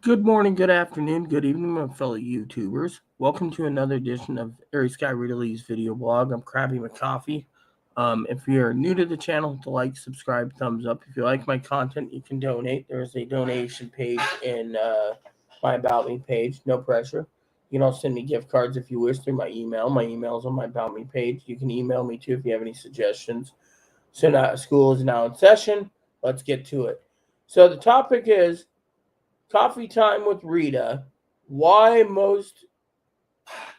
Good morning, good afternoon, good evening, my fellow YouTubers. Welcome to another edition of Airy Sky Rita Lee's video blog. I'm Krabby McCoffee. If you're new to the channel, hit the like, subscribe, thumbs up. If you like my content, you can donate. There's a donation page in my About Me page. No pressure. You can also send me gift cards if you wish through my email. My email is on my About Me page. You can email me too if you have any suggestions. So now school is now in session. Let's get to it. So the topic is Coffee time with Rita. Why most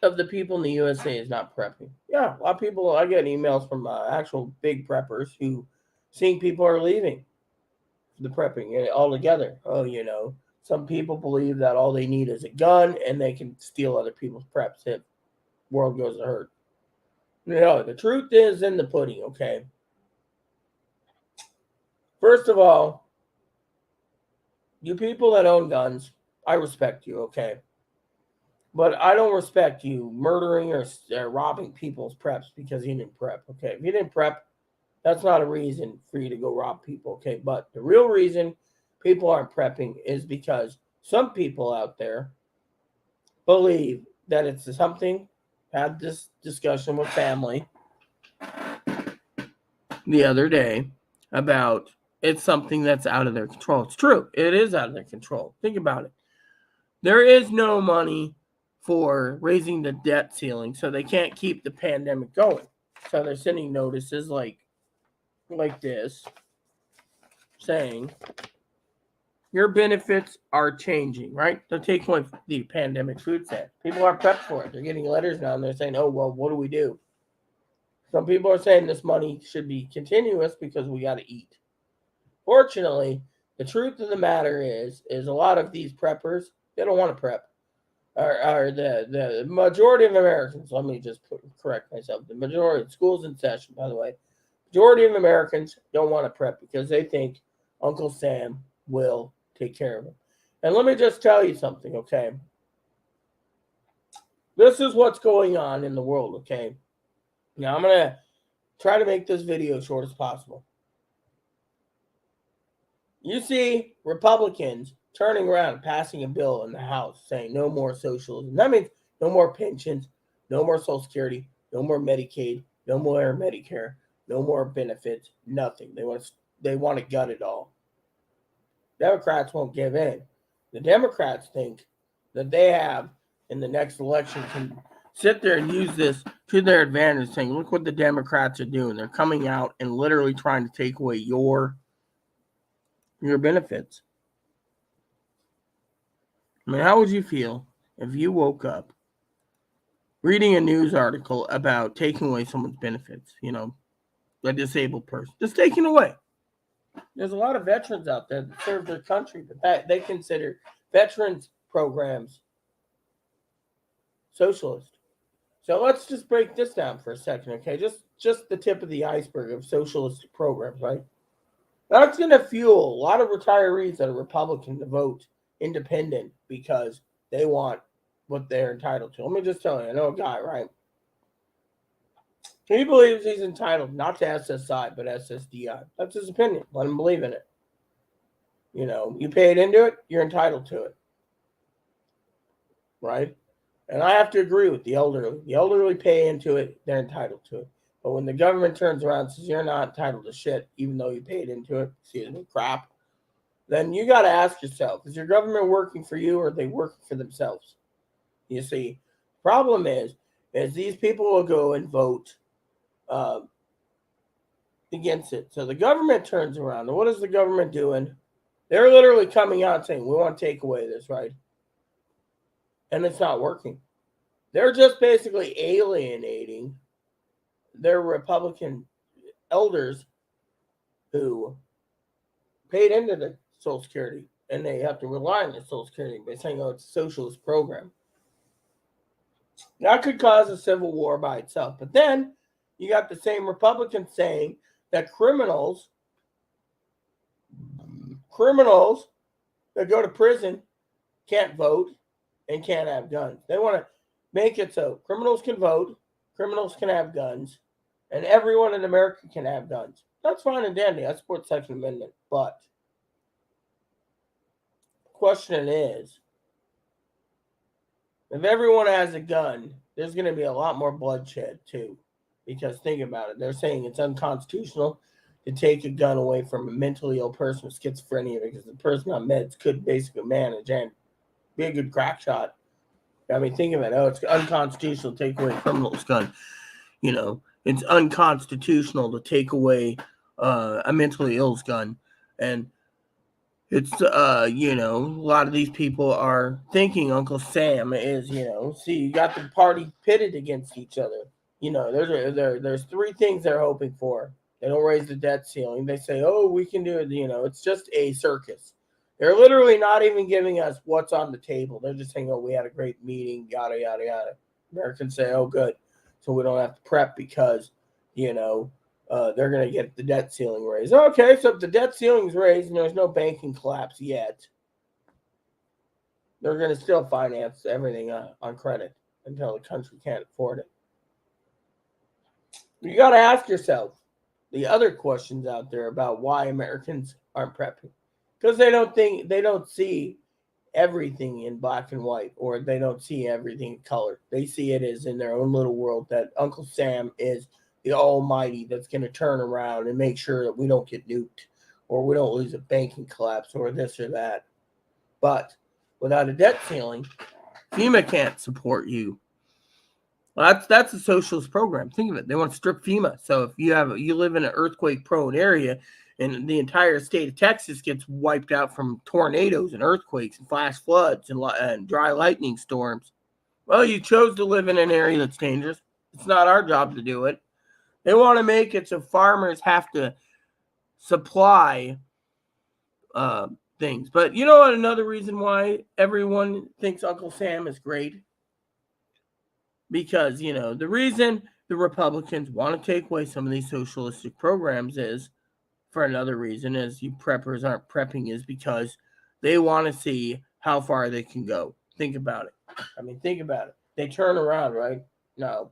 of the people in the USA is not prepping? Yeah, a lot of people. I get emails from actual big preppers who seeing people are leaving the prepping altogether. Oh, some people believe that all they need is a gun and they can steal other people's preps if world goes to hurt. The truth is in the pudding. Okay, first of all, you people that own guns, I respect you. Okay, but I don't respect you murdering or robbing people's preps because you didn't prep. Okay, if you didn't prep, that's not a reason for you to go rob people. Okay, but the real reason people aren't prepping is because some people out there believe that it's something. Had this discussion with family the other day about it's something that's out of their control. It's true. It is out of their control. Think about it. There is no money for raising the debt ceiling, so they can't keep the pandemic going. So they're sending notices like this saying your benefits are changing, right? They're taking away the pandemic food stamp. People aren't prepped for it. They're getting letters now and they're saying, oh, well, what do we do? Some people are saying this money should be continuous because we got to eat. Fortunately, the truth of the matter is a lot of these preppers, they don't want to prep. Or the majority of Americans, let me just correct myself, the majority of schools in session, by the way, majority of Americans don't want to prep because they think Uncle Sam will take care of them. And let me just tell you something, okay? This is what's going on in the world, okay? Now, I'm going to try to make this video as short as possible. You see Republicans turning around and passing a bill in the House saying no more socialism. That means no more pensions, no more Social Security, no more Medicaid, no more Medicare, no more benefits, nothing. They want to gut it all. Democrats won't give in. The Democrats think that they have in the next election can sit there and use this to their advantage, saying, look what the Democrats are doing. They're coming out and literally trying to take away your benefits. I mean, how would you feel if you woke up reading a news article about taking away someone's benefits? A disabled person, just taken away. There's a lot of veterans out there that serve their country, but that they consider veterans programs socialist. So let's just break this down for a second, okay? Just the tip of the iceberg of socialist programs, right? That's going to fuel a lot of retirees that are Republican to vote independent because they want what they're entitled to. Let me just tell you, I know a guy, right? He believes he's entitled not to SSI, but SSDI. That's his opinion. Let him believe in it. You paid into it, you're entitled to it. Right? And I have to agree with the elderly. The elderly pay into it, they're entitled to it. But when the government turns around and says you're not entitled to shit, even though you paid into it, crap, then you got to ask yourself, is your government working for you or are they working for themselves? You see, problem is these people will go and vote against it. So the government turns around. And what is the government doing? They're literally coming out saying, we want to take away this, right? And it's not working. They're just basically alienating their Republican elders who paid into the Social Security, and they have to rely on the Social Security by saying, oh, it's a socialist program. That could cause a civil war by itself. But then you got the same Republicans saying that criminals that go to prison can't vote and can't have guns. They want to make it so criminals can vote, criminals can have guns, and everyone in America can have guns. That's fine and dandy. I support the Second Amendment. But question is, if everyone has a gun, there's going to be a lot more bloodshed too. Because think about it, they're saying it's unconstitutional to take a gun away from a mentally ill person with schizophrenia because the person on meds could basically manage and be a good crack shot. I mean, think of it. Oh, it's unconstitutional to take away a criminal's gun. It's unconstitutional to take away a mentally ill's gun. And it's, a lot of these people are thinking Uncle Sam is, see, you got the party pitted against each other. There's three things they're hoping for. They don't raise the debt ceiling. They say, oh, we can do it. It's just a circus. They're literally not even giving us what's on the table. They're just saying, oh, we had a great meeting, yada, yada, yada. Americans say, oh, good. So we don't have to prep because, they're going to get the debt ceiling raised. Okay, so if the debt ceiling's raised and there's no banking collapse yet, they're going to still finance everything on credit until the country can't afford it. You got to ask yourself the other questions out there about why Americans aren't prepping. Because they don't see everything in black and white, or they don't see everything in color. They see it as in their own little world that Uncle Sam is the almighty that's going to turn around and make sure that we don't get nuked or we don't lose a banking collapse or this or that. But without a debt ceiling, FEMA can't support you. Well, that's a socialist program. Think of it. They want to strip FEMA. So if you live in an earthquake-prone area and the entire state of Texas gets wiped out from tornadoes and earthquakes and flash floods and dry lightning storms, well, you chose to live in an area that's dangerous. It's not our job to do it. They want to make it so farmers have to supply things. But you know what? Another reason why everyone thinks Uncle Sam is great? Because, the reason the Republicans want to take away some of these socialistic programs is, for another reason, as you preppers aren't prepping, is because they want to see how far they can go. Think about it. Think about it. They turn around, right? No.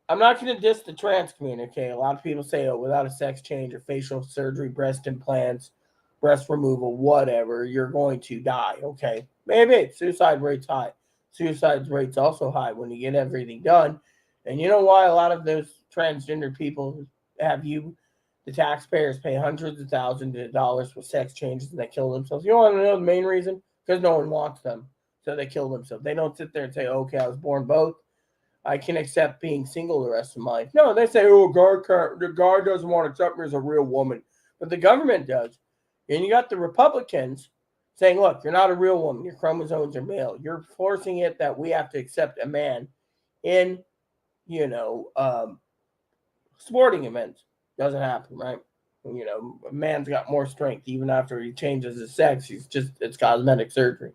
I'm not going to diss the trans community, okay? A lot of people say, oh, without a sex change or facial surgery, breast implants, breast removal, whatever, you're going to die, okay? Maybe. Suicide rate's high. Suicide rate's also high when you get everything done. And you know why a lot of those transgender people the taxpayers pay hundreds of thousands of dollars for sex changes and they kill themselves? You want to know the main reason? Because no one wants them. So they kill themselves. They don't sit there and say, okay, I was born both. I can accept being single the rest of my life. No, they say, oh, the guard doesn't want to accept me as a real woman. But the government does. And you got the Republicans saying, look, you're not a real woman. Your chromosomes are male. You're forcing it that we have to accept a man in, sporting events. Doesn't happen, right? A man's got more strength even after he changes his sex. It's cosmetic surgery.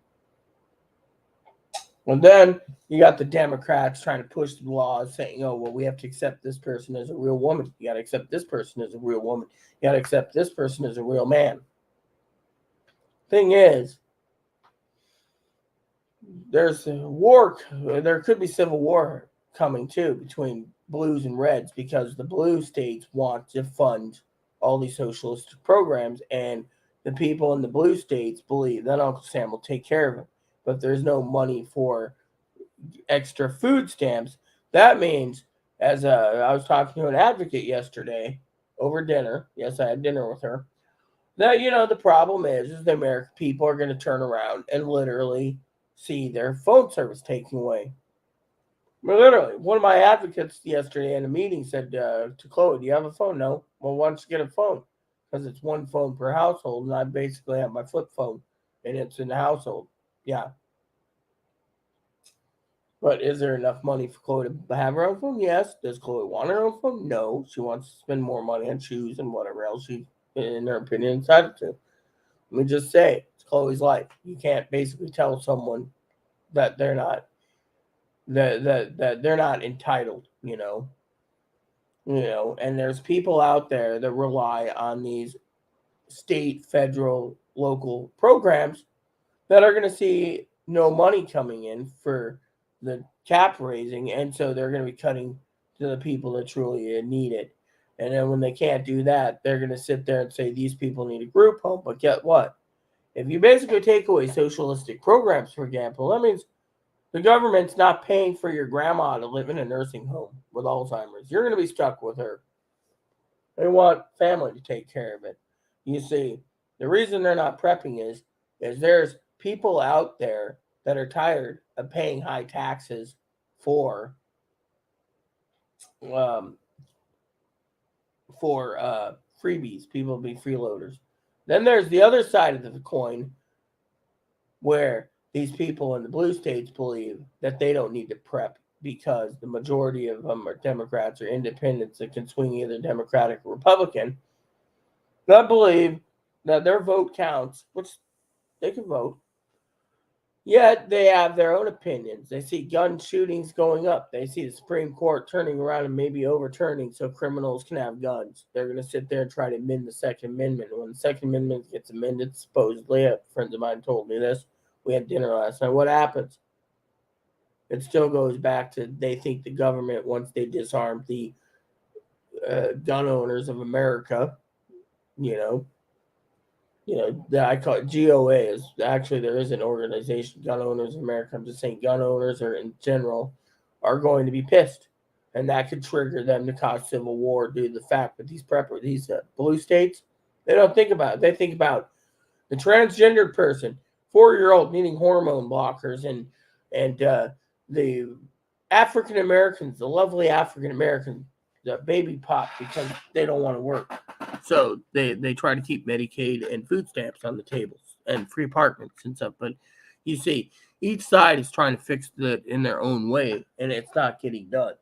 And then you got the Democrats trying to push the laws saying, oh, well, we have to accept this person as a real woman. You got to accept this person as a real woman. You got to accept this person as a real man. Thing is, there's a war. There could be civil war coming, too, between blues and reds because the blue states want to fund all these socialist programs, and the people in the blue states believe that Uncle Sam will take care of it. But there's no money for extra food stamps. That means, as I was talking to an advocate yesterday over dinner. Yes, I had dinner with her. That, the problem is the American people are going to turn around and literally see their phone service taken away. Literally, one of my advocates yesterday in a meeting said to Chloe, do you have a phone? No. Well, why don't you get a phone? Because it's one phone per household, and I basically have my flip phone, and it's in the household. Yeah. But is there enough money for Chloe to have her own phone? Yes. Does Chloe want her own phone? No. She wants to spend more money on shoes and whatever else she, in her opinion, entitled to. Let me just say, it's Chloe's life. You can't basically tell someone that they're not that they're not entitled, and there's people out there that rely on these state, federal, local programs that are going to see no money coming in for the cap raising, and so they're going to be cutting to the people that truly need it. And then when they can't do that, they're going to sit there and say these people need a group home. But get what? If you basically take away socialistic programs, for example, that means the government's not paying for your grandma to live in a nursing home with Alzheimer's. You're going to be stuck with her. They want family to take care of it. You see, the reason they're not prepping is there's people out there that are tired of paying high taxes for um, freebies. People be freeloaders. Then there's the other side of the coin where these people in the blue states believe that they don't need to prep because the majority of them are Democrats or independents that can swing either Democratic or Republican. I believe that their vote counts, which they can vote, yet they have their own opinions. They see gun shootings going up. They see the Supreme Court turning around and maybe overturning so criminals can have guns. They're going to sit there and try to amend the Second Amendment. When the Second Amendment gets amended, supposedly, friends of mine told me this. We had dinner last night. What happens? It still goes back to they think the government, once they disarm the gun owners of America, you know, I call it GOA. Is actually there is an organization, Gun Owners of America. I'm just saying, gun owners or in general are going to be pissed, and that could trigger them to cause civil war due to the fact that these blue states, they don't think about it. They think about the transgendered person, 4-year-old needing hormone blockers, and the African Americans, the lovely African Americans, the baby pop because they don't want to work. So they try to keep Medicaid and food stamps on the tables and free apartments and stuff. But you see, each side is trying to fix it in their own way, and it's not getting done.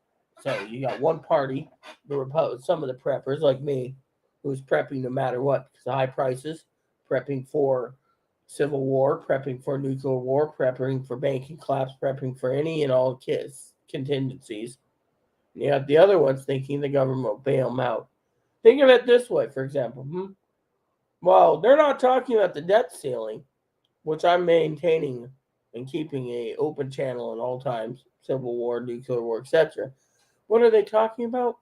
So you got one party, some of the preppers like me, who's prepping no matter what because of high prices, prepping for civil war, prepping for nuclear war, prepping for banking collapse, prepping for any and all contingencies. And you have the other ones thinking the government will bail them out. Think of it this way, for example. Well, they're not talking about the debt ceiling, which I'm maintaining and keeping a open channel at all times, civil war, nuclear war, etc. What are they talking about?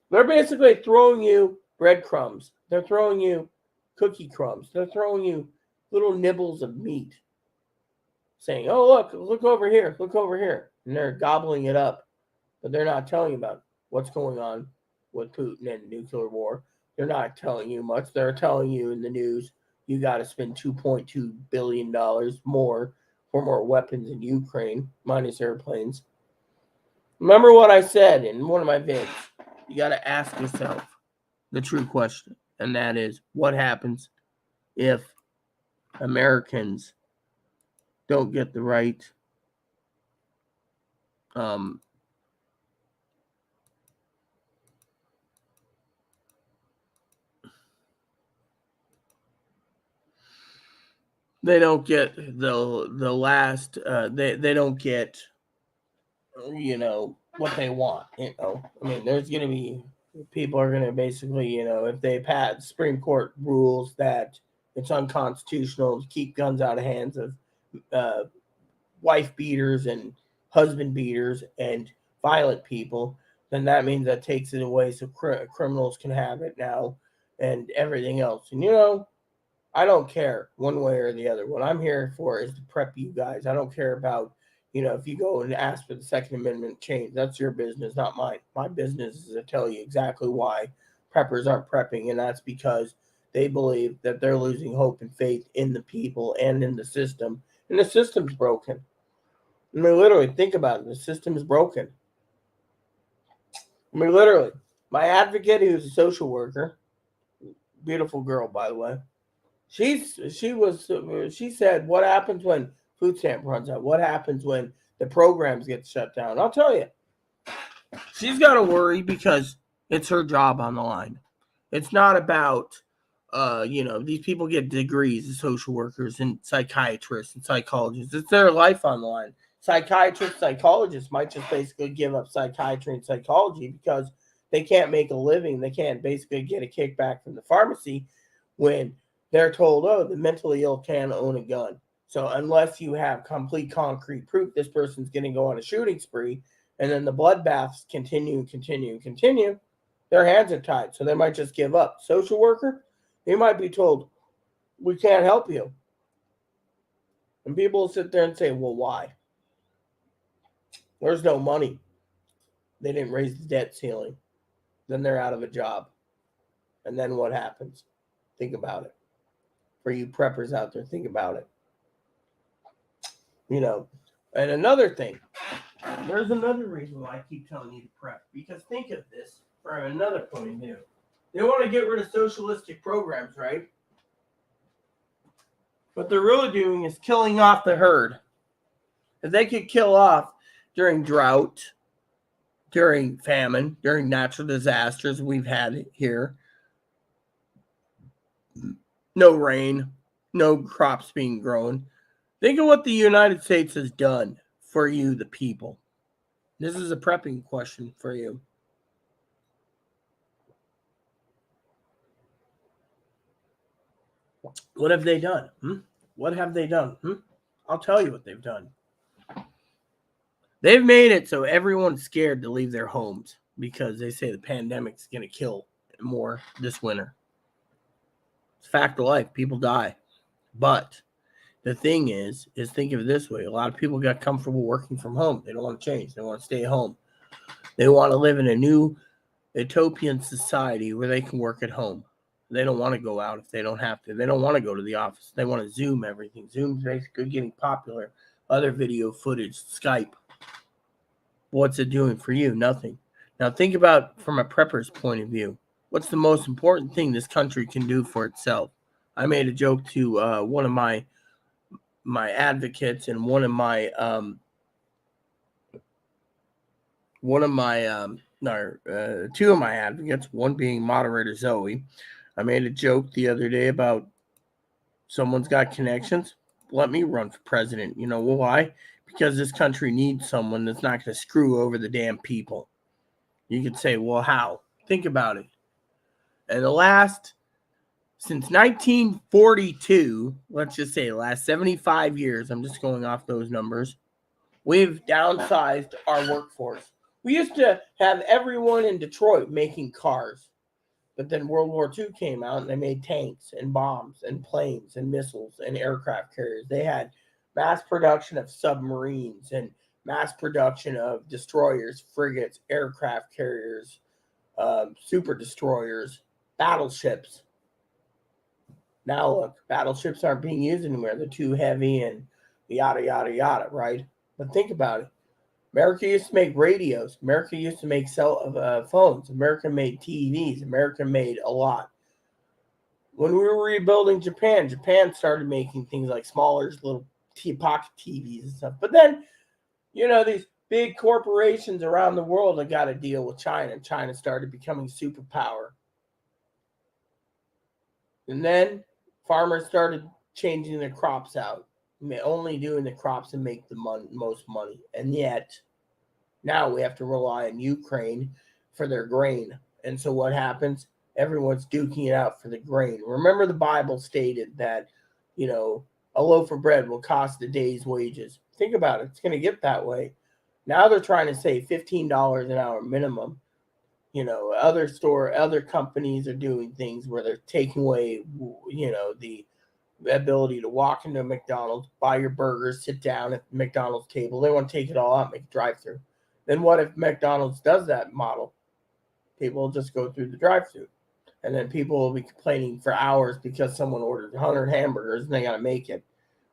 They're basically throwing you breadcrumbs. They're throwing you cookie crumbs. They're throwing you little nibbles of meat, saying, oh, look over here, look over here. And they're gobbling it up, but they're not telling you about what's going on with Putin and nuclear war. They're not telling you much. They're telling you in the news, you got to spend $2.2 billion more for more weapons in Ukraine, minus airplanes. Remember what I said in one of my vids. You got to ask yourself the true question, and that is, what happens if Americans don't get the right they don't get the last they don't get what they want. I mean, there's gonna be people are gonna basically, if they pass Supreme Court rules that it's unconstitutional to keep guns out of hands of uh, wife beaters and husband beaters and violent people, then that means that takes it away so criminals can have it now and everything else. And I don't care one way or the other. What I'm here for is to prep you guys. I don't care about, if you go and ask for the Second Amendment change. That's your business, not mine. My business is to tell you exactly why preppers aren't prepping, and that's because they believe that they're losing hope and faith in the people and in the system. And the system's broken. I mean, literally, think about it. The system is broken. I mean, literally, my advocate, who's a social worker, beautiful girl, by the way, she said, what happens when food stamp runs out? What happens when the programs get shut down? I'll tell you. She's got to worry because it's her job on the line. It's not about, these people get degrees as social workers and psychiatrists and psychologists. It's their life on the line. Psychiatrists, psychologists might just basically give up psychiatry and psychology because they can't make a living. They can't basically get a kickback from the pharmacy when they're told, oh, the mentally ill can own a gun. So unless you have complete concrete proof this person's going to go on a shooting spree, and then the bloodbaths continue, their hands are tied. So they might just give up. Social worker, they might be told, we can't help you. And people will sit there and say, well, why? There's no money. They didn't raise the debt ceiling. Then they're out of a job. And then what happens? Think about it. For you preppers out there, think about it. And another thing, there's another reason why I keep telling you to prep. Because think of this from another point of view. They want to get rid of socialistic programs, right? What they're really doing is killing off the herd. If they could kill off during drought, during famine, during natural disasters we've had here, no rain, no crops being grown. Think of what the United States has done for you, the people. This is a prepping question for you. What have they done? What have they done? I'll tell you what they've done. They've made it so everyone's scared to leave their homes because they say the pandemic's going to kill more this winter. It's a fact of life. People die. But the thing is think of it this way. A lot of people got comfortable working from home. They don't want to change. They want to stay at home. They want to live in a new utopian society where they can work at home. They don't want to go out if they don't have to. They don't want to go to the office. They want to Zoom everything. Zoom's basically getting popular. Other video footage, Skype. What's it doing for you? Nothing. Now think about from a prepper's point of view. What's the most important thing this country can do for itself? I made a joke to one of my advocates and two of my advocates, one being moderator Zoe. I made a joke the other day about someone's got connections. Let me run for president. You know why? Because this country needs someone that's not going to screw over the damn people. You could say, well, how? Think about it. And since 1942, let's just say the last 75 years, I'm just going off those numbers, we've downsized our workforce. We used to have everyone in Detroit making cars. But then World War II came out and they made tanks and bombs and planes and missiles and aircraft carriers. They had mass production of submarines and mass production of destroyers, frigates, aircraft carriers, super destroyers, battleships. Now look, battleships aren't being used anymore. They're too heavy and yada, yada, yada, right? But think about it. America used to make radios. America used to make phones. America made TVs. America made allot. When we were rebuilding Japan, Japan started making things like smaller little pocket TVs and stuff. But then, these big corporations around the world have got to deal with China. And China started becoming superpower. And then farmers started changing their crops out. Only doing the crops that make the most money. And yet, now we have to rely on Ukraine for their grain. And so what happens? Everyone's duking it out for the grain. Remember the Bible stated that, a loaf of bread will cost a day's wages. Think about it. It's going to get that way. Now they're trying to say $15 an hour minimum. Other companies are doing things where they're taking away, the ability to walk into McDonald's, buy your burgers, sit down at the McDonald's table. They want to take it all out, make a drive-through. Then what if McDonald's does that model? People will just go through the drive-through. And then people will be complaining for hours because someone ordered 100 hamburgers and they got to make it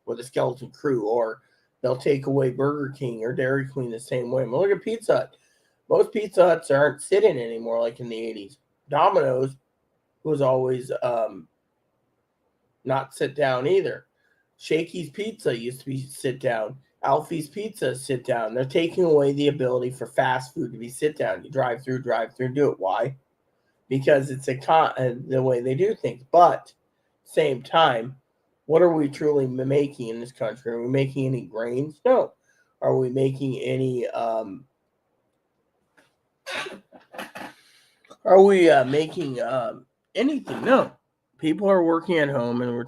with a skeleton crew. Or they'll take away Burger King or Dairy Queen the same way. But look at Pizza Hut. Most Pizza Huts aren't sitting anymore like in the 80s. Domino's was always not sit down either. Shakey's Pizza used to be sit down. Alfie's Pizza sit down. They're taking away the ability for fast food to be sit down. You drive through, do it. Why? Because it's the way they do things. But same time, what are we truly making in this country? Are we making any grains? No. Are we making any? Are we making anything? No. People are working at home, and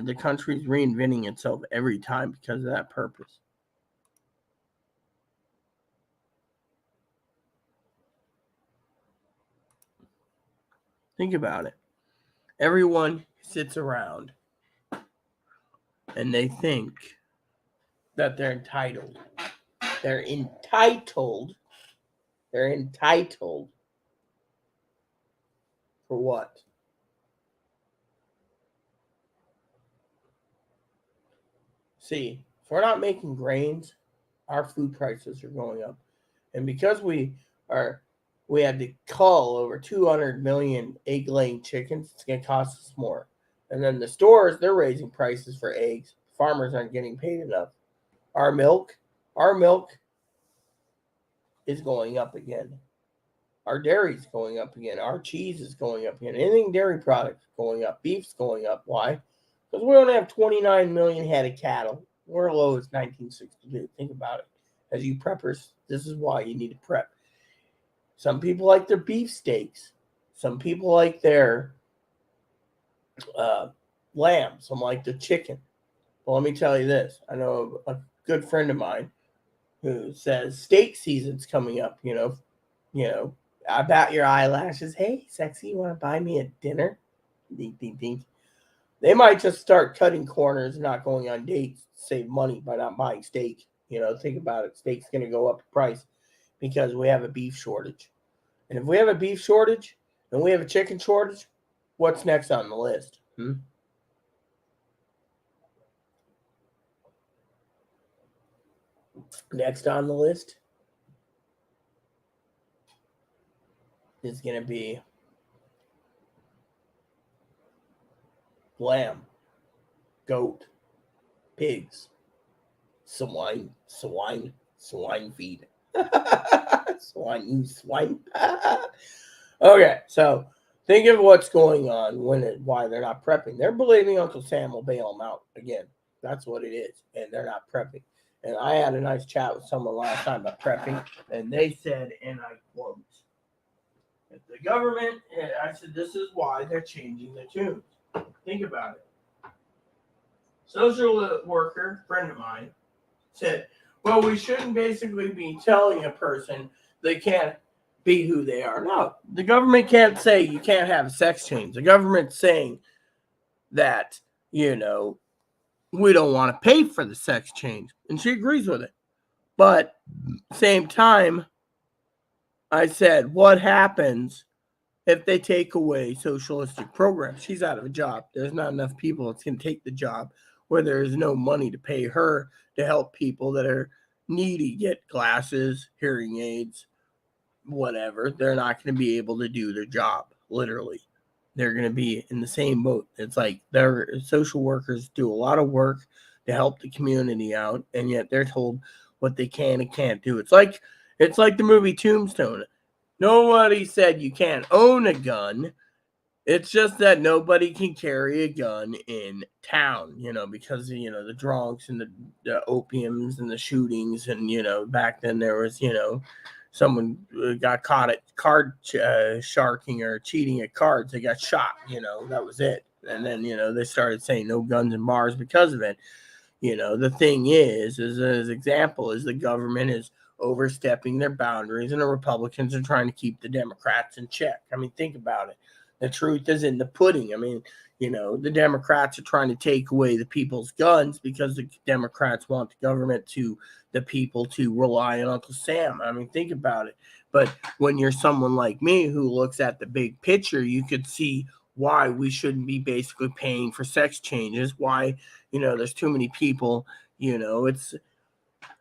the country's reinventing itself every time because of that purpose. Think about it. Everyone sits around and they think that they're entitled. They're entitled. They're entitled for what? See, if we're not making grains, our food prices are going up. And because we had to cull over 200 million egg laying chickens, it's going to cost us more. And then the stores, they're raising prices for eggs. Farmers aren't getting paid enough. Our milk is going up again. Our dairy's going up again. Our cheese is going up again. Anything dairy products going up. Beef's going up. Why? Because we only have 29 million head of cattle. We're low as 1962. Think about it. As you preppers, this is why you need to prep. Some people like their beef steaks. Some people like their lamb. Some like the chicken. Well, let me tell you this. I know a good friend of mine who says steak season's coming up. You know, about your eyelashes. Hey, sexy, you want to buy me a dinner? Ding, ding, ding. They might just start cutting corners, not going on dates, save money by not buying steak. Think about it. Steak's going to go up in price because we have a beef shortage. And if we have a beef shortage and we have a chicken shortage, what's next on the list? Next on the list is going to be lamb, goat, pigs, swine feed. swine. Okay, so think of what's going on why they're not prepping. They're believing Uncle Sam will bail them out again. That's what it is, and they're not prepping. And I had a nice chat with someone last time about prepping, and they said, and I quote, if the government, I said, this is why they're changing the tunes. Think about it. Social worker, friend of mine, said, well, we shouldn't basically be telling a person they can't be who they are. No, the government can't say you can't have a sex change. The government's saying that, we don't want to pay for the sex change. And she agrees with it. But same time, I said, what happens if they take away socialistic programs? She's out of a job. There's not enough people that can take the job where there is no money to pay her to help people that are needy get glasses, hearing aids, whatever. They're not going to be able to do their job, literally. They're going to be in the same boat. It's like their social workers do a lot of work to help the community out, and yet they're told what they can and can't do. It's like the movie Tombstone. Nobody said you can't own a gun. It's just that nobody can carry a gun in town, because, the drunks and the opiums and the shootings. And, back then there was, someone got caught at card sharking or cheating at cards. They got shot, that was it. And then, they started saying no guns in bars because of it. The thing is as example, is the government is overstepping their boundaries, and the Republicans are trying to keep the Democrats in check. I mean, think about it. The truth is in the pudding. I mean, the Democrats are trying to take away the people's guns because the Democrats want the people to rely on Uncle Sam. I mean, think about it. But when you're someone like me who looks at the big picture, you could see why we shouldn't be basically paying for sex changes, why, there's too many people, it's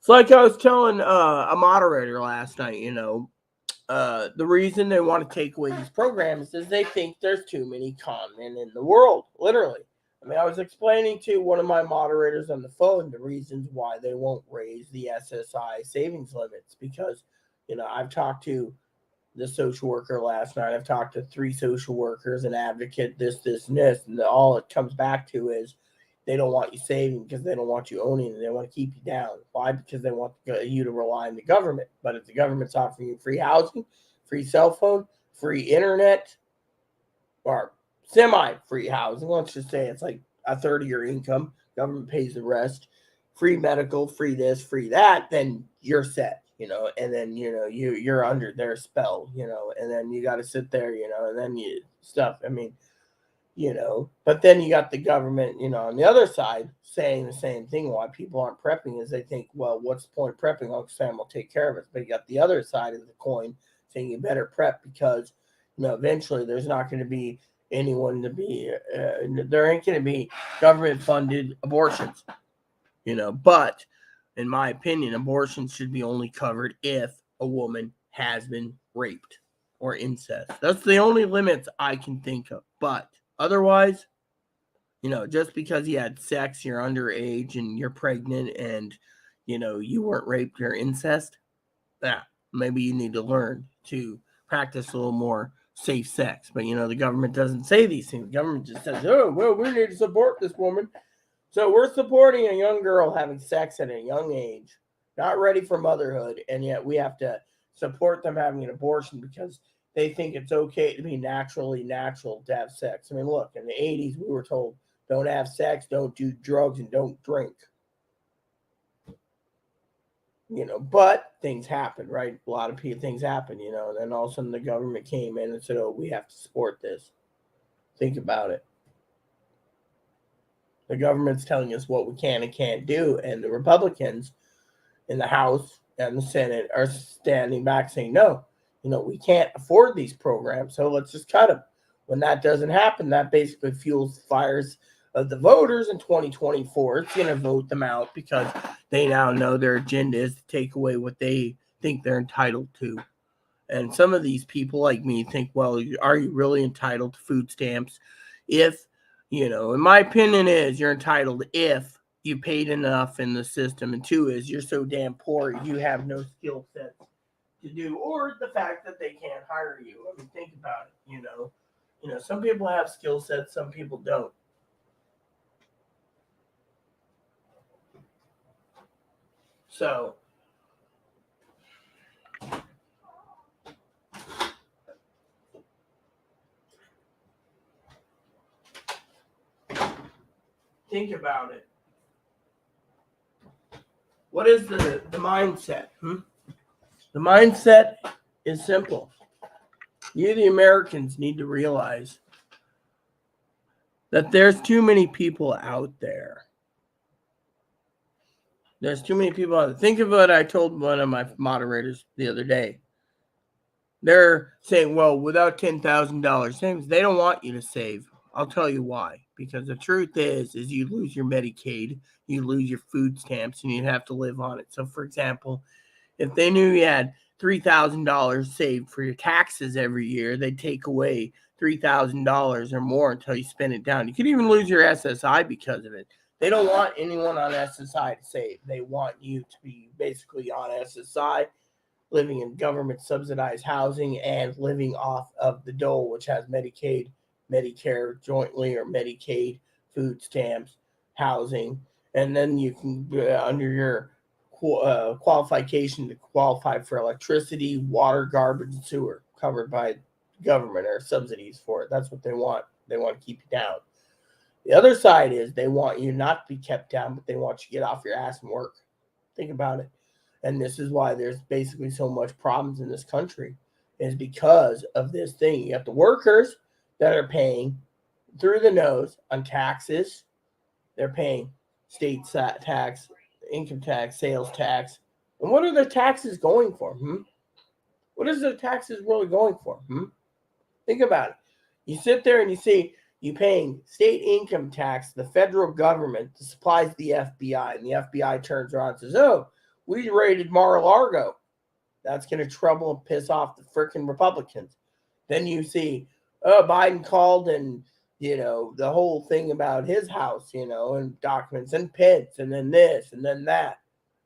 like I was telling a moderator last night, the reason they want to take away these programs is they think there's too many con men in the world, literally. I mean, I was explaining to one of my moderators on the phone the reasons why they won't raise the SSI savings limits, because, I've talked to the social worker last night. I've talked to 3 social workers, an advocate, this, and this, and all it comes back to is they don't want you saving because they don't want you owning it. They want to keep you down. Why? Because they want you to rely on the government. But if the government's offering you free housing, free cell phone, free internet, or semi-free housing, let's just say it's like a third of your income, government pays the rest, free medical, free this, free that, then you're set. And then, you're under their spell, and then you got to sit there, and then stuff. I mean, But then you got the government, on the other side saying the same thing. Why people aren't prepping is they think, well, what's the point of prepping? Uncle Sam will take care of it. But you got the other side of the coin saying you better prep because, eventually there's not going to be anyone to be, there ain't going to be government funded abortions, but in my opinion, abortion should be only covered if a woman has been raped or incest. That's the only limits I can think of. But otherwise, just because you had sex, you're underage, and you're pregnant, and you weren't raped or incest, maybe you need to learn to practice a little more safe sex. But the government doesn't say these things. The government just says, "Oh, well, we need to support this woman." So we're supporting a young girl having sex at a young age, not ready for motherhood, and yet we have to support them having an abortion because they think it's okay to be natural to have sex. I mean, look, in the 80s, we were told, don't have sex, don't do drugs, and don't drink. But things happen, right? A lot of things happen, and then all of a sudden the government came in and said, oh, we have to support this. Think about it. The government's telling us what we can and can't do, and the Republicans in the House and the Senate are standing back saying, no, we can't afford these programs, so let's just cut them. When that doesn't happen, that basically fuels the fires of the voters in 2024. It's going to vote them out because they now know their agenda is to take away what they think they're entitled to. And some of these people like me think, well, are you really entitled to food stamps? If, in my opinion is you're entitled if you paid enough in the system. And two is you're so damn poor, you have no skill set to do, or the fact that they can't hire you. I mean, think about it, some people have skill sets, some people don't. So, think about it. What is the mindset? The mindset is simple. You, the Americans, need to realize that there's too many people out there. There's too many people out there. Think of what I told one of my moderators the other day. They're saying, well, without $10,000 savings, they don't want you to save. I'll tell you why. Because the truth is you lose your Medicaid, you lose your food stamps, and you have to live on it. So, for example, if they knew you had $3,000 saved for your taxes every year, they'd take away $3,000 or more until you spend it down. You could even lose your SSI because of it. They don't want anyone on SSI to save. They want you to be basically on SSI, living in government subsidized housing and living off of the dole, which has Medicaid, Medicare jointly, or Medicaid, food stamps, housing. And then you can, under your qualification to qualify for electricity, water, garbage, and sewer covered by government or subsidies for it. That's what they want. They want to keep you down. The other side is they want you not to be kept down, but they want you to get off your ass and work. Think about it. And this is why there's basically so much problems in this country, is because of this thing. You have the workers that are paying through the nose on taxes. They're paying state tax, income tax, sales tax. And what are their taxes going for? What is their taxes really going for? Think about it. You sit there and you see you paying state income tax, the federal government supplies the FBI, and the FBI turns around and says, oh, we raided Mar-a-Lago. That's going to trouble and piss off the freaking Republicans. Then you see, Biden called and, the whole thing about his house, and documents and pits, and then this and then that.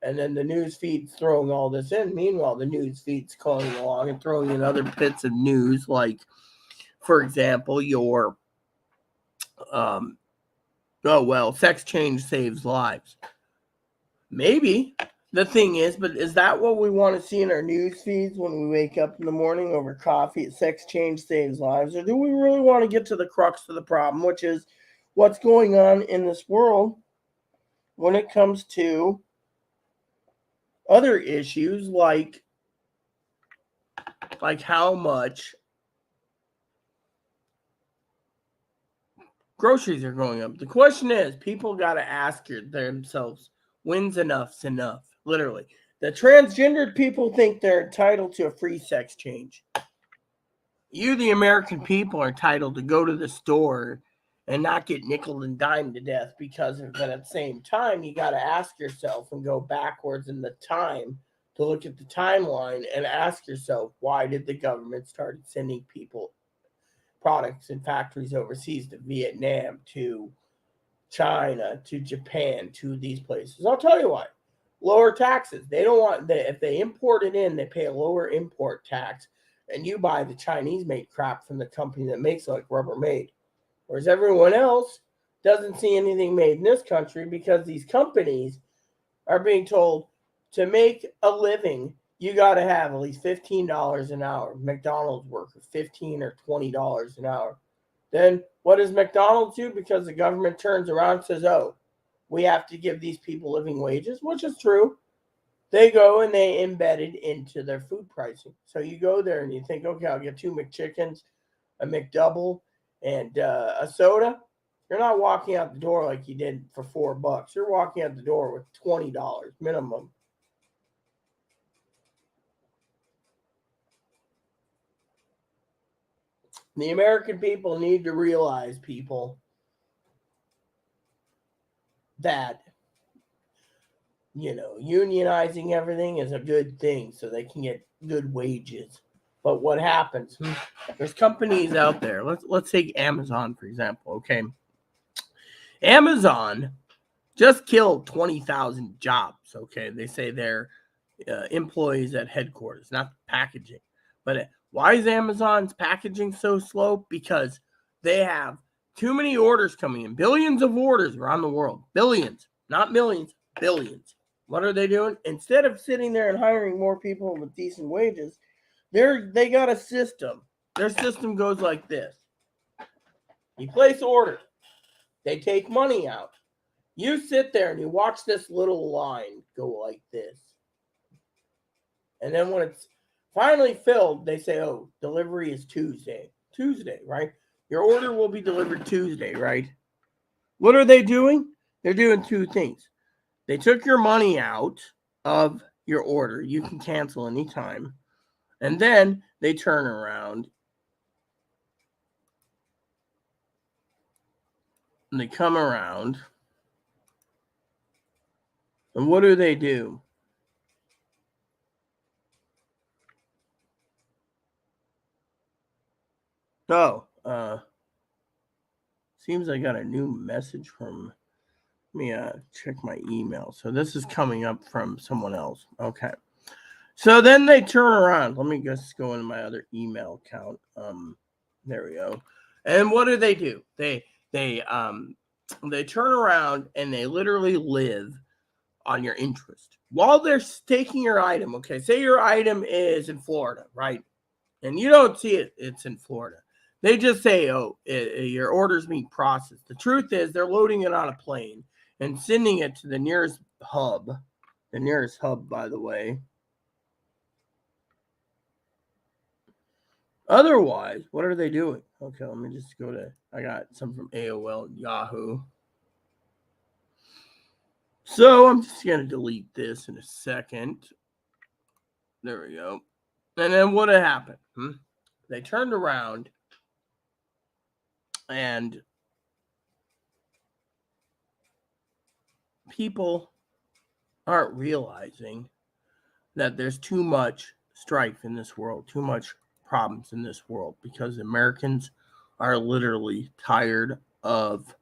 And then the news feed's throwing all this in. Meanwhile, the news feed's going along and throwing in other bits of news, like, for example, your, sex change saves lives. Maybe. The thing is, but is that what we want to see in our news feeds when we wake up in the morning over coffee? Sex change saves lives. Or do we really want to get to the crux of the problem, which is what's going on in this world when it comes to other issues like how much Groceries are going up. The question is, people got to ask themselves, when's enough's enough? Literally. The transgendered people think they're entitled to a free sex change. You, the American people, are entitled to go to the store and not get nickel and dime to death because of it. But at the same time, you got to ask yourself and go backwards in the time to look at the timeline and ask yourself, why did the government start sending people products and factories overseas, to Vietnam, to China, to Japan, to these places? I'll tell you why. Lower taxes. They don't want that. If they import it in, they pay a lower import tax, and you buy the Chinese made crap from the company that makes it, like Rubbermaid. Whereas everyone else doesn't see anything made in this country because these companies are being told to make a living, you got to have at least $15 an hour. McDonald's worker, $15 or $20 an hour. Then what does McDonald's do? Because the government turns around and says, oh, we have to give these people living wages, which is true. They go and they embed it into their food pricing. So you go there and you think, okay, I'll get 2 McChickens, a McDouble, and a soda. You're not walking out the door like you did for $4. You're walking out the door with $20 minimum. The American people need to realize, people, that, unionizing everything is a good thing so they can get good wages. But what happens? There's companies out there. Let's take Amazon, for example. Okay. Amazon just killed 20,000 jobs. Okay. They say they're employees at headquarters, not packaging. But why is Amazon's packaging so slow? Because they have too many orders coming in. Billions of orders around the world. Billions, not millions, billions. What are they doing? Instead of sitting there and hiring more people with decent wages, they got a system. Their system goes like this. You place orders. They take money out. You sit there and you watch this little line go like this. And then when it's finally filled, they say, oh, delivery is Tuesday. Tuesday, right? Your order will be delivered Tuesday, right? What are they doing? They're doing two things. They took your money out of your order. You can cancel anytime. And then they turn around and they come around. And what do they do? Oh, seems I got a new message from, let me check my email. So this is coming up from someone else. Okay. So then they turn around. Let me just go into my other email account. There we go. And what do? They turn around and they literally live on your interest while they're taking your item. Okay, say your item is in Florida, right? And you don't see it's in Florida. They just say, oh, your order's being processed. The truth is they're loading it on a plane and sending it to the nearest hub. The nearest hub, by the way. Otherwise, what are they doing? Okay, let me just go to, I got some from AOL and Yahoo. So I'm just going to delete this in a second. There we go. And then what happened? They turned around and people aren't realizing that there's too much strife in this world, too much problems in this world, because Americans are literally tired of,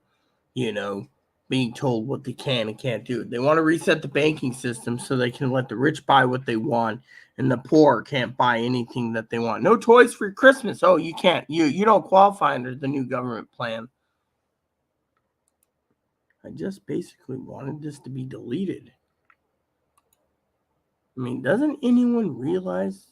being told what they can and can't do. They want to reset the banking system so they can let the rich buy what they want and the poor can't buy anything that they want. No toys for Christmas. Oh, you can't. You don't qualify under the new government plan. I just basically wanted this to be deleted. I mean, doesn't anyone realize,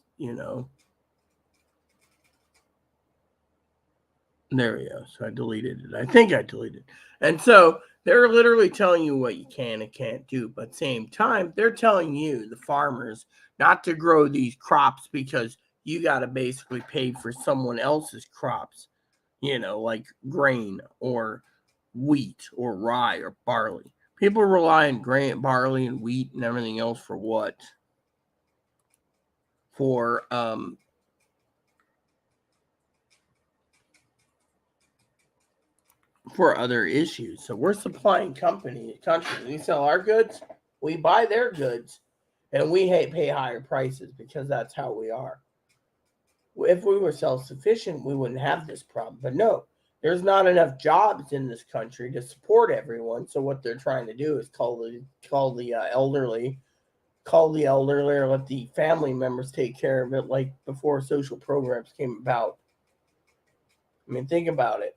There we go. So I deleted it. I think I deleted it. And so they're literally telling you what you can and can't do. But at the same time, they're telling you, the farmers, not to grow these crops because you got to basically pay for someone else's crops, like grain or wheat or rye or barley. People rely on grain, barley, and wheat and everything else for what? For other issues. So we're supplying countries. We sell our goods, we buy their goods, and we pay higher prices because that's how we are. If we were self-sufficient, we wouldn't have this problem. But no, there's not enough jobs in this country to support everyone. So what they're trying to do is call the elderly, or let the family members take care of it, like before social programs came about. I mean, think about it.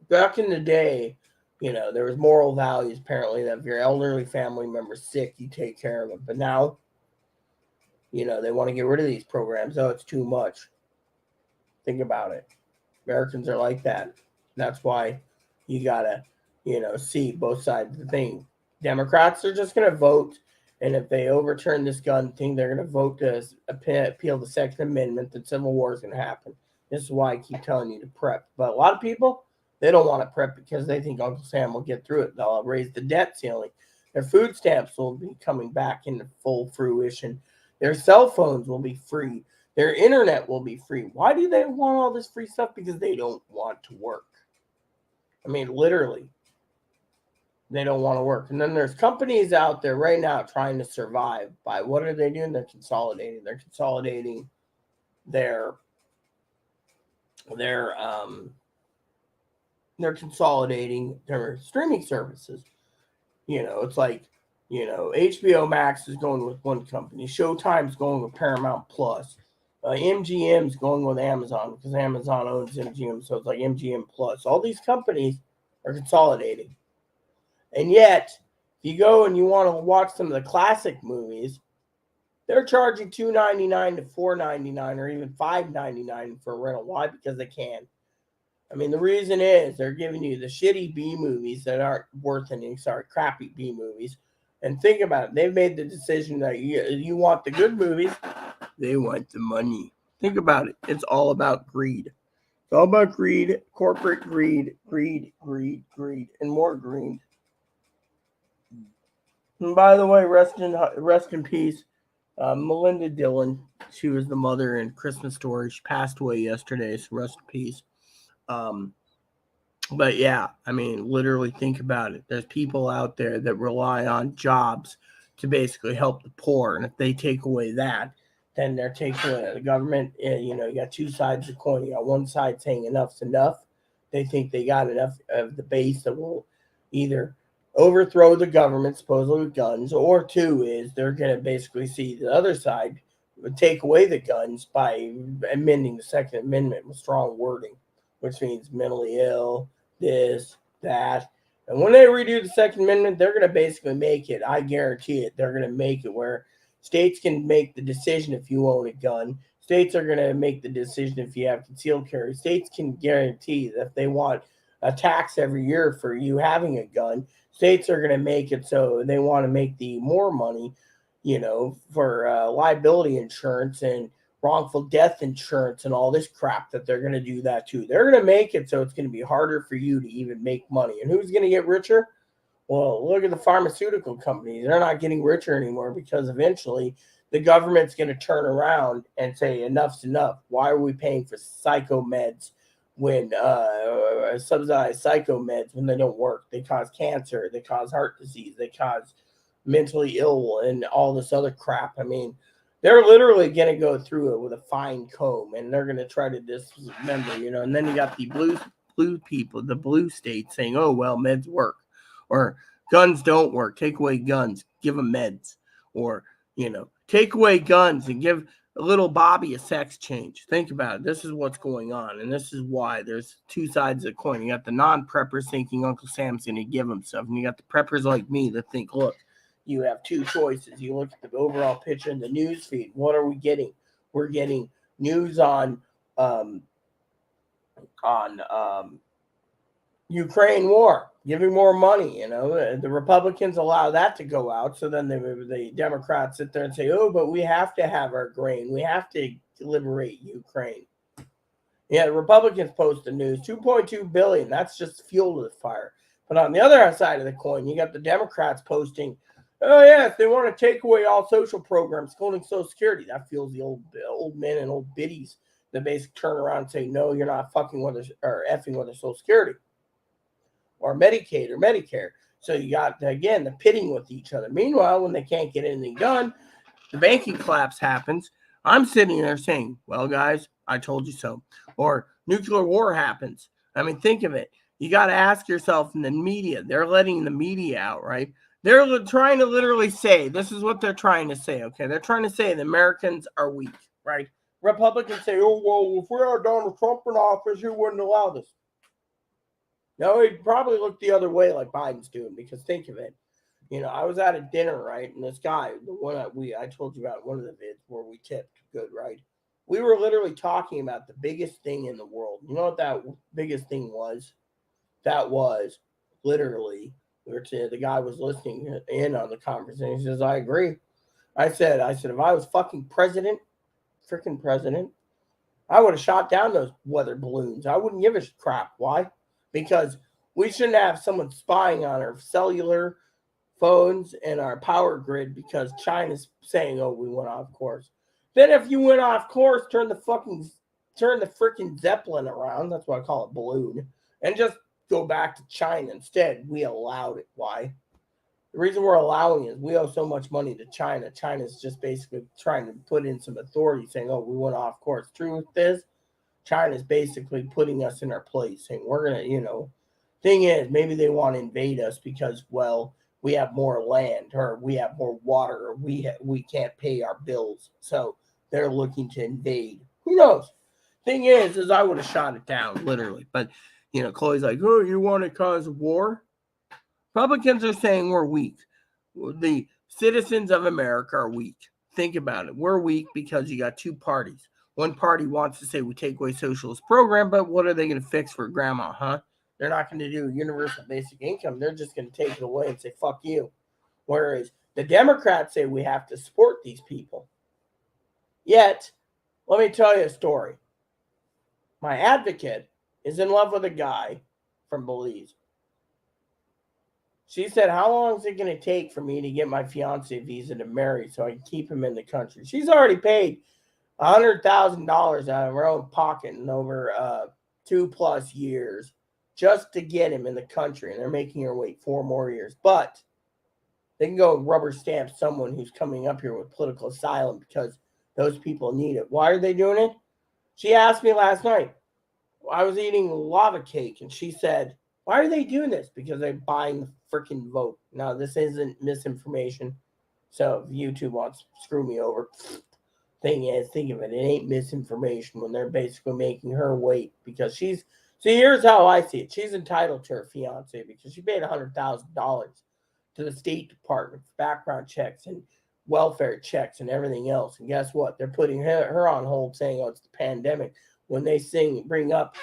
Back in the day, there was moral values apparently that if your elderly family member's sick, you take care of them. But now, they want to get rid of these programs. Oh, it's too much. Think about it. Americans are like that. That's why you gotta, see both sides of the thing. Democrats are just gonna vote, and if they overturn this gun thing, they're gonna vote to appeal the Second Amendment. That civil war is gonna happen. This is why I keep telling you to prep. But a lot of people, they don't want to prep because they think Uncle Sam will get through it. They'll raise the debt ceiling. Their food stamps will be coming back into full fruition. Their cell phones will be free. Their internet will be free. Why do they want all this free stuff? Because they don't want to work. I mean, literally, they don't want to work. And then there's companies out there right now trying to survive by what are they doing? They're consolidating. They're consolidating they're consolidating their streaming services. It's like, HBO Max is going with one company. Showtime's going with Paramount Plus. MGM's going with Amazon because Amazon owns MGM, so it's like MGM Plus. All these companies are consolidating. And yet, if you go and you want to watch some of the classic movies, they're charging $2.99 to $4.99 or even $5.99 for a rental. Why? Because they can. I mean, the reason is they're giving you the shitty B movies that aren't worth anything. Sorry, crappy B movies. And think about it. They've made the decision that you want the good movies. They want the money. Think about it. It's all about greed. It's all about greed, corporate greed, and more greed. And by the way, rest in peace, Melinda Dillon. She was the mother in Christmas Story. She passed away yesterday, so rest in peace. But yeah, I mean, literally think about it. There's people out there that rely on jobs to basically help the poor. And if they take away that, then they're taking away the government. You got two sides of the coin. You got one side saying enough's enough. They think they got enough of the base that will either overthrow the government, supposedly with guns, or two is they're going to basically see the other side take away the guns by amending the Second Amendment with strong wording, which means mentally ill, this, that. And when they redo the Second Amendment, they're going to basically make it, I guarantee it, they're going to make it where states can make the decision if you own a gun. States are going to make the decision if you have concealed carry. States can guarantee that if they want a tax every year for you having a gun, states are going to make it so they want to make the more money, for liability insurance and wrongful death insurance and all this crap that they're going to do that too. They're going to make it so it's going to be harder for you to even make money. And who's going to get richer? Well, look at the pharmaceutical companies. They're not getting richer anymore because eventually the government's going to turn around and say enough's enough. Why are we paying for psychomeds when subsidized psychomeds when they don't work? They cause cancer. They cause heart disease. They cause mentally ill and all this other crap. I mean, they're literally going to go through it with a fine comb, and they're going to try to dismember, and then you got the blue people, the blue states saying, oh, well, meds work, or guns don't work. Take away guns, give them meds, or, take away guns and give little Bobby a sex change. Think about it. This is what's going on, and this is why there's two sides of the coin. You got the non-preppers thinking Uncle Sam's going to give them stuff, and you got the preppers like me that think, look, you have two choices. You look at the overall picture in the news feed. What are we getting? We're getting news on Ukraine war, giving more money. The Republicans allow that to go out, so then the Democrats sit there and say, "Oh, but we have to have our grain. We have to liberate Ukraine." Yeah, the Republicans post the news, 2.2 billion. That's just fuel to the fire. But on the other side of the coin, you got the Democrats posting, oh yes, they want to take away all social programs, including Social Security. That fuels the old men and old biddies that basically turn around and say, no, you're not fucking with us or effing with our Social Security or Medicaid or Medicare. So you got, again, the pitting with each other. Meanwhile, when they can't get anything done, the banking collapse happens. I'm sitting there saying, well, guys, I told you so. Or nuclear war happens. I mean, think of it. You got to ask yourself in the media, they're letting the media out, right? They're trying to literally say, this is what they're trying to say, okay? They're trying to say the Americans are weak, right? Republicans say, oh, well, if we had Donald Trump in office, he wouldn't allow this. No, he'd probably look the other way like Biden's doing, because think of it. You know, I was at a dinner, right? And this guy, the one I told you about one of the vids where we tipped good, right? We were literally talking about the biggest thing in the world. You know what that biggest thing was? That was literally, the guy was listening in on the conversation. He says, I agree. I said, if I was fucking freaking president, I would have shot down those weather balloons. I wouldn't give a crap. Why? Because we shouldn't have someone spying on our cellular phones and our power grid because China's saying, oh, we went off course. Then if you went off course, turn the freaking Zeppelin around. That's why I call it balloon. And just go back to China instead. We allowed it. Why? The reason we're allowing it is we owe so much money to China. China's just basically trying to put in some authority saying, oh, we went off course. Truth is, China's basically putting us in our place, saying we're going to, thing is, maybe they want to invade us because, well, we have more land or we have more water or we can't pay our bills. So they're looking to invade. Who knows? Thing is I would have shot it down, literally. But, Chloe's like, oh, you want to cause war? Republicans are saying we're weak. The citizens of America are weak. Think about it. We're weak because you got two parties. One party wants to say we take away socialist program, but what are they going to fix for grandma, huh? They're not going to do universal basic income. They're just going to take it away and say, fuck you. Whereas the Democrats say we have to support these people. Yet, let me tell you a story. My advocate is in love with a guy from Belize. She said, how long is it going to take for me to get my fiance visa to marry so I can keep him in the country? She's already paid $100,000 out of her own pocket in over 2+ years just to get him in the country. And they're making her wait 4 more years. But they can go rubber stamp someone who's coming up here with political asylum because those people need it. Why are they doing it? She asked me last night. I was eating lava cake, and she said, why are they doing this? Because they're buying the freaking vote. Now, this isn't misinformation. So if YouTube wants to screw me over, thing is, think of it. It ain't misinformation when they're basically making her wait because see, here's how I see it. She's entitled to her fiance because she paid $100,000 to the State Department for background checks and welfare checks and everything else. And guess what? They're putting her on hold saying, oh, it's the pandemic. When they bring up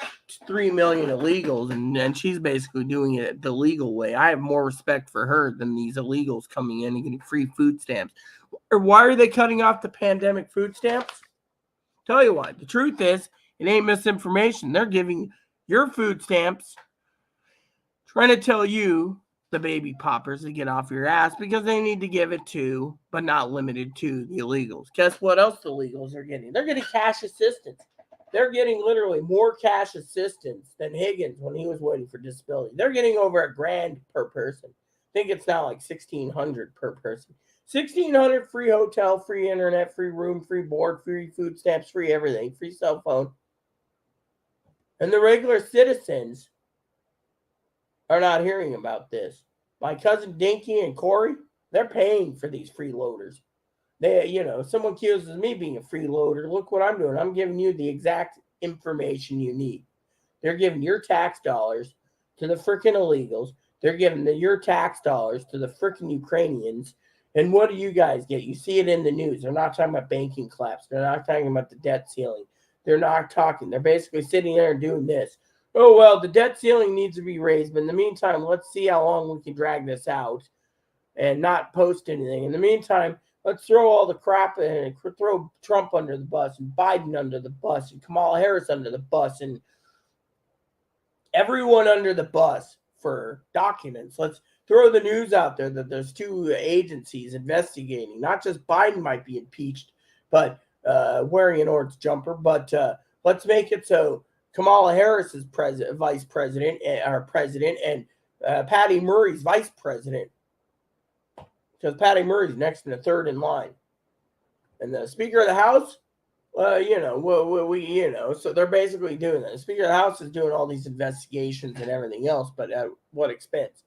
3 million illegals, and she's basically doing it the legal way. I have more respect for her than these illegals coming in and getting free food stamps. Or why are they cutting off the pandemic food stamps? Tell you why. The truth is, it ain't misinformation. They're giving your food stamps, trying to tell you, the baby poppers, to get off your ass because they need to give it to, but not limited to, the illegals. Guess what else the illegals are getting? They're getting cash assistance. They're getting literally more cash assistance than Higgins when he was waiting for disability. They're getting over $1,000 per person. I think it's now like $1,600 per person. $1,600, free hotel, free internet, free room, free board, free food stamps, free everything, free cell phone. And the regular citizens are not hearing about this. My cousin Dinky and Corey, they're paying for these freeloaders. Someone accuses me being a freeloader. Look what I'm doing. I'm giving you the exact information you need. They're giving your tax dollars to the freaking illegals. They're giving your tax dollars to the freaking Ukrainians. And what do you guys get? You see it in the news. They're not talking about banking collapse. They're not talking about the debt ceiling. They're not talking. They're basically sitting there and doing this. Oh, well, the debt ceiling needs to be raised. But in the meantime, let's see how long we can drag this out and not post anything. In the meantime, let's throw all the crap and throw Trump under the bus and Biden under the bus and Kamala Harris under the bus and everyone under the bus for documents. Let's throw the news out there that there's 2 agencies investigating. Not just Biden might be impeached, but wearing an orange jumper. But let's make it so Kamala Harris is vice president, or president, and Patty Murray's vice president. Because Patty Murray's next and the third in line. And the Speaker of the House, so they're basically doing that. The Speaker of the House is doing all these investigations and everything else, but at what expense?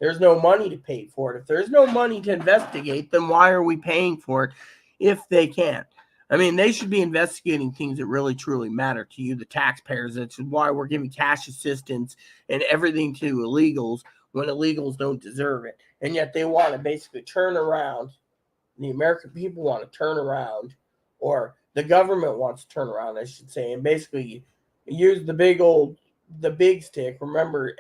There's no money to pay for it. If there's no money to investigate, then why are we paying for it if they can't? I mean, they should be investigating things that really, truly matter to you, the taxpayers. That's why we're giving cash assistance and everything to illegals when illegals don't deserve it. And yet they want to basically turn around. The American people want to turn around, or the government wants to turn around, I should say, and basically use the big stick. Remember,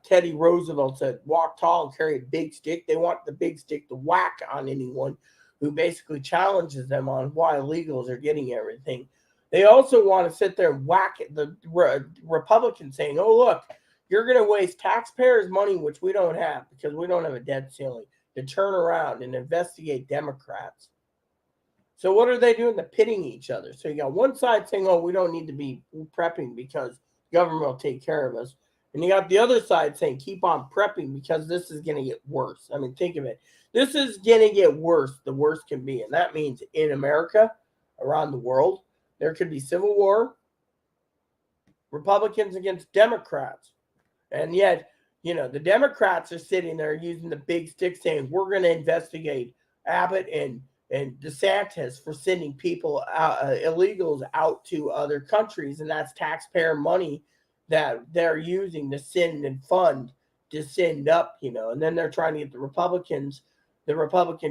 Teddy Roosevelt said, walk tall and carry a big stick. They want the big stick to whack on anyone who basically challenges them on why illegals are getting everything. They also want to sit there and whack the Republicans saying, oh, look, you're going to waste taxpayers' money, which we don't have because we don't have a debt ceiling, to turn around and investigate Democrats. So what are they doing? They're pitting each other. So you got one side saying, oh, we don't need to be prepping because government will take care of us. And you got the other side saying, keep on prepping because this is going to get worse. I mean, think of it. This is going to get worse. The worst can be. And that means in America, around the world, there could be civil war, Republicans against Democrats. And yet, the Democrats are sitting there using the big stick saying, we're going to investigate Abbott and DeSantis for sending people, illegals out to other countries. And that's taxpayer money that they're using to send and fund to send up, and then they're trying to get the Republican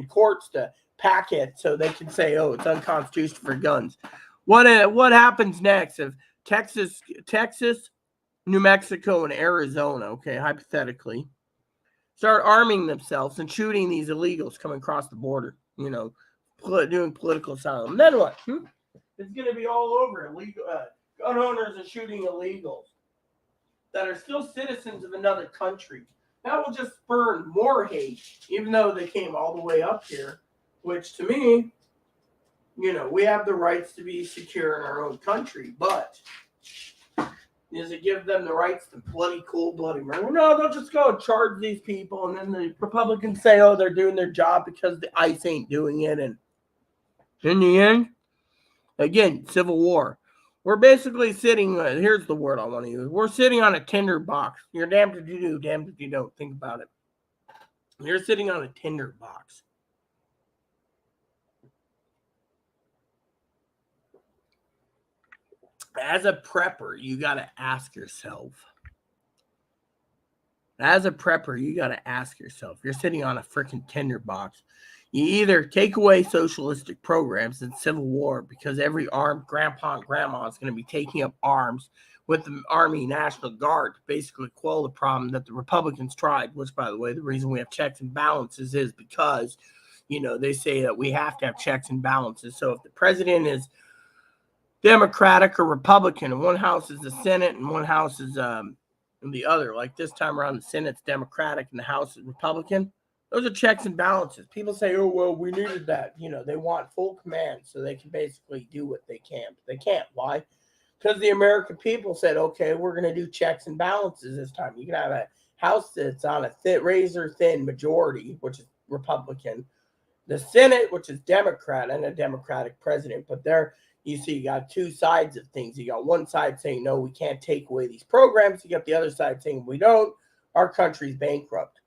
courts to pack it so they can say, oh, it's unconstitutional for guns. What happens next if Texas, New Mexico, and Arizona, okay, hypothetically, start arming themselves and shooting these illegals coming across the border, doing political asylum? Then what? It's going to be all over. Illegal gun owners are shooting illegals that are still citizens of another country. That will just spur more hate, even though they came all the way up here, which to me, we have the rights to be secure in our own country, but does it give them the rights to bloody murder? No, they'll just go and charge these people, and then the Republicans say, oh, they're doing their job because the ICE ain't doing it. And in the end, again, civil war. We're basically sitting, here's the word I want to use. We're sitting on a tinderbox. You're damned if you do, damned if you don't. Think about it. You're sitting on a tinderbox. As a prepper, you got to ask yourself. You're sitting on a freaking tinderbox. You either take away socialistic programs and civil war because every armed grandpa and grandma is going to be taking up arms with the Army National Guard to basically quell the problem that the Republicans tried, which, by the way, the reason we have checks and balances is because, they say that we have to have checks and balances. So if the president is Democratic or Republican, and one house is the Senate and one house is the other, like this time around, the Senate's Democratic and the House is Republican, those are checks and balances. People say, oh, well, we needed that. They want full command so they can basically do what they can. But they can't. Why? Because the American people said, okay, we're going to do checks and balances this time. You can have a House that's on a razor-thin majority, which is Republican. The Senate, which is Democrat, and a Democratic president. But you see, you got two sides of things. You got one side saying, no, we can't take away these programs. You got the other side saying, we don't. Our country's bankrupt.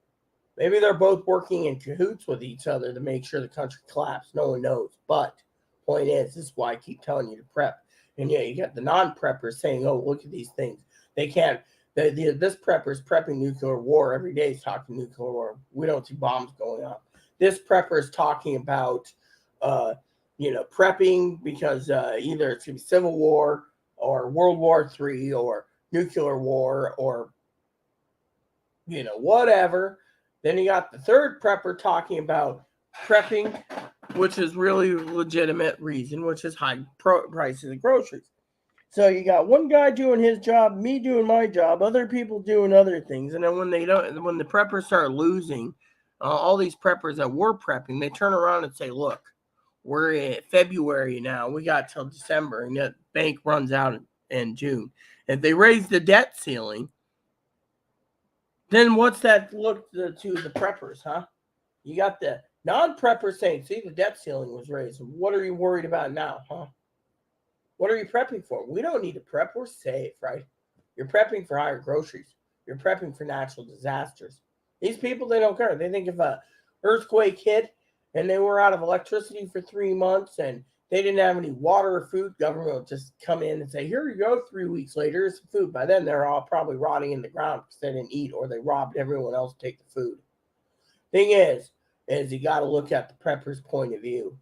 Maybe they're both working in cahoots with each other to make sure the country collapses. No one knows. But point is, this is why I keep telling you to prep. And yeah, you got the non-preppers saying, oh, look at these things. They can't. This prepper is prepping nuclear war. Every day he's talking nuclear war. We don't see bombs going up. This prepper is talking about, prepping because either it's going to be civil war or World War III or nuclear war or, whatever. Then you got the third prepper talking about prepping which is really legitimate reason, which is high prices of groceries. So you got one guy doing his job, me doing my job, other people doing other things, and then when the preppers start losing, all these preppers that were prepping, they turn around and say, "Look, we're in February now. We got till December, and the bank runs out in June. If they raise the debt ceiling, then what's that look to the preppers, huh? You got the non-preppers saying, see, the debt ceiling was raised. What are you worried about now, huh? What are you prepping for? We don't need to prep. We're safe, right? You're prepping for higher groceries. You're prepping for natural disasters. These people, they don't care. They think if a earthquake hit and they were out of electricity for 3 months and they didn't have any water or food, government will just come in and say, here you go, 3 weeks later, here's some food. By then, they're all probably rotting in the ground because they didn't eat or they robbed everyone else to take the food. Thing is you got to look at the prepper's point of view.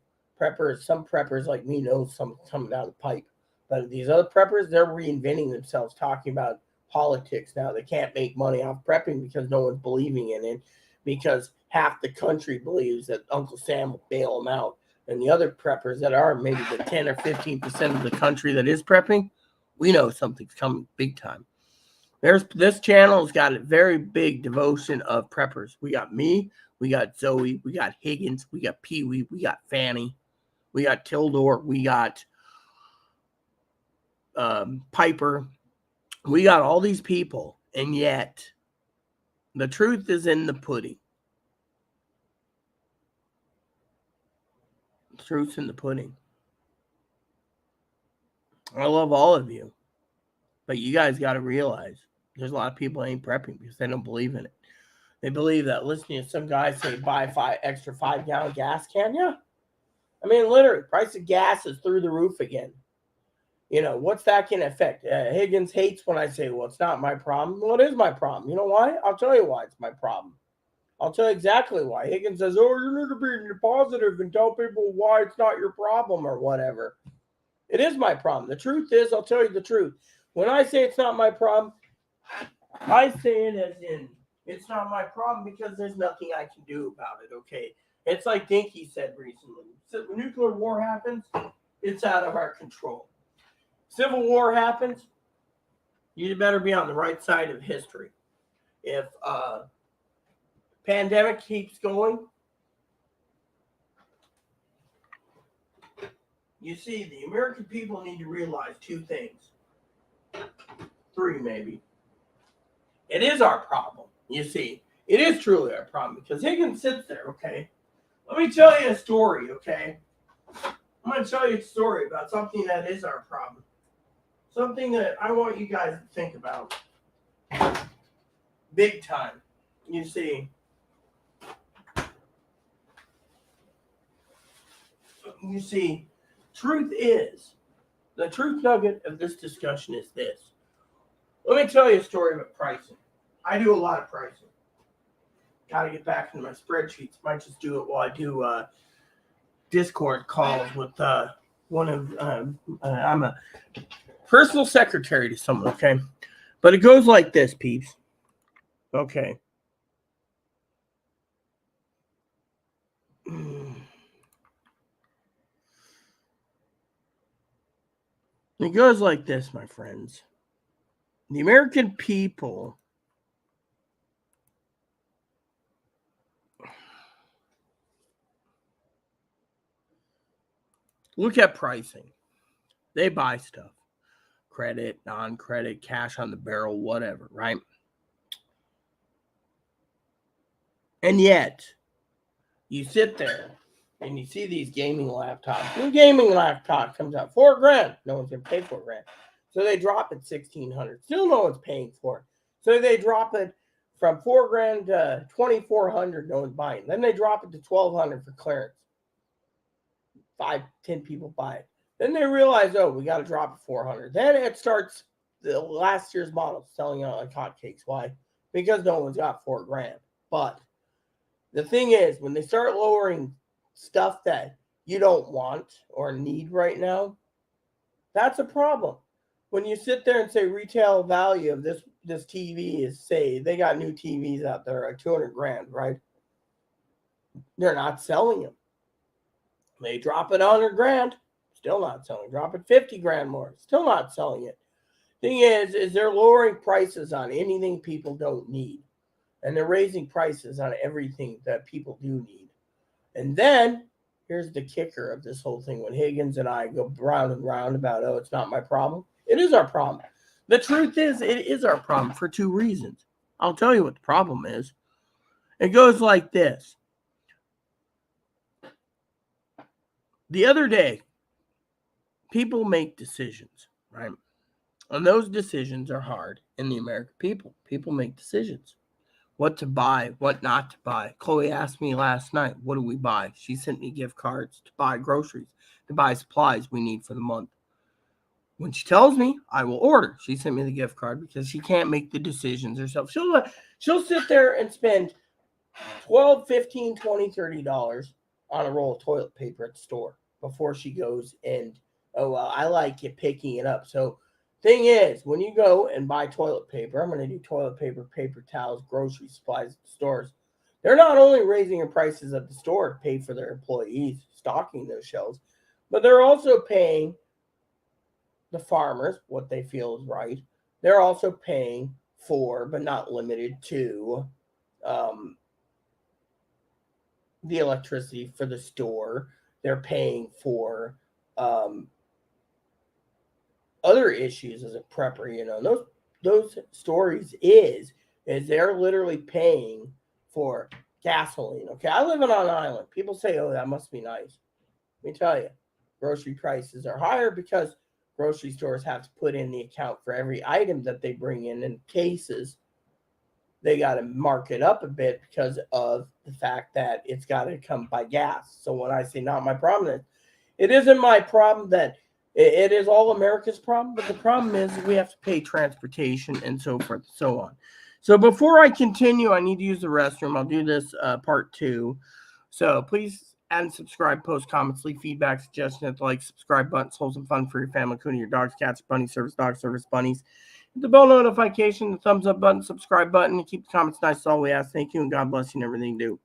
Some preppers like me know something coming down the pipe. But these other preppers, they're reinventing themselves, talking about politics now. They can't make money off prepping because no one's believing in it, because half the country believes that Uncle Sam will bail them out. And the other preppers that are maybe the 10 or 15% of the country that is prepping, we know something's coming big time. This channel has got a very big devotion of preppers. We got me, we got Zoe, we got Higgins, we got Pee Wee, we got Fanny, we got Tildor, we got Piper. We got all these people, and yet the truth is in the pudding. The truth's in the pudding. I love all of you, but you guys got to realize there's a lot of people ain't prepping because they don't believe in it. They believe that listening to some guy say buy 5-gallon gas can. Yeah, I mean, literally, price of gas is through the roof again. What's that going to affect? Higgins hates when I say, well, it's not my problem. Well, it is my problem. You know why? I'll tell you why it's my problem. I'll tell you exactly why. Higgins says, oh, you need to be positive and tell people why it's not your problem or whatever. It is my problem. The truth is, I'll tell you the truth. When I say it's not my problem, I say it as in, it's not my problem because there's nothing I can do about it, okay? It's like Dinky said recently. So when nuclear war happens, it's out of our control. Civil war happens, you better be on the right side of history. If pandemic keeps going, you see, the American people need to realize 2 things. 3 maybe. It is our problem. You see, it is truly our problem because Higgins sits there, okay? Let me tell you a story, okay? I'm going to tell you a story about something that is our problem. Something that I want you guys to think about. Big time. You see, the truth nugget of this discussion is this. Let me tell you a story about pricing. I do a lot of pricing. Got to get back into my spreadsheets. Might just do it while I do Discord calls with one of, I'm a personal secretary to someone, okay? But it goes like this, peeps. Okay. It goes like this, my friends. The American people look at pricing. They buy stuff. Credit, non-credit, cash on the barrel, whatever, right? And yet, you sit there and you see these gaming laptops. New gaming laptop comes out, $4,000. No one's gonna pay $4,000. So they drop it $1,600. Still no one's paying for it. So they drop it from $4,000 to $2,400. No one's buying. Then they drop it to $1,200 for clearance. 5-10 people buy it. Then they realize, oh, we got to drop it $400. Then it starts the last year's model selling out like hotcakes. Why? Because no one's got $4,000. But the thing is, when they start lowering stuff that you don't want or need right now, that's a problem. When you sit there and say retail value of this TV is, say, they got new TVs out there at $200,000, right? They're not selling them. They drop it 100 grand, still not selling. Drop it 50 grand more, still not selling it. Thing is they're lowering prices on anything people don't need. And they're raising prices on everything that people do need. And then here's the kicker of this whole thing. When Higgins and I go round and round about, oh, it's not my problem. It is our problem. The truth is, it is our problem for two reasons. I'll tell you what the problem is. It goes like this. The other day, people make decisions, right? And those decisions are hard in the American people. People make decisions. What to buy, what not to buy. Chloe asked me last night, what do we buy? She sent me gift cards to buy groceries, to buy supplies we need for the month. When she tells me, I will order. She sent me the gift card because she can't make the decisions herself. She'll sit there and spend $12, $15, $20, $30 on a roll of toilet paper at the store before she goes and, oh, well, I like it picking it up. So thing is, when you go and buy toilet paper, I'm going to do toilet paper, paper towels, grocery supplies at the stores. They're not only raising the prices at the store to pay for their employees stocking those shelves, but they're also paying the farmers what they feel is right. They're also paying for, but not limited to, the electricity for the store. They're paying for other issues as a prepper, those stories is they're literally paying for gasoline. Okay, I live on an island. People say, oh, that must be nice. Let me tell you, grocery prices are higher because grocery stores have to put in the account for every item that they bring in cases. They got to mark it up a bit because of the fact that it's got to come by gas. So when I say not my problem, it isn't my problem that it is all America's problem, but the problem is we have to pay transportation and so forth and so on. So before I continue, I need to use the restroom. I'll do this part 2. So please add and subscribe, post comments, leave feedback, suggestions, hit the like, subscribe button, hold some fun for your family, including your dogs, cats, bunny service, dog service, bunnies. Hit the bell notification, the thumbs up button, subscribe button, and keep the comments nice. That's all we ask. Thank you, and God bless you and everything you do.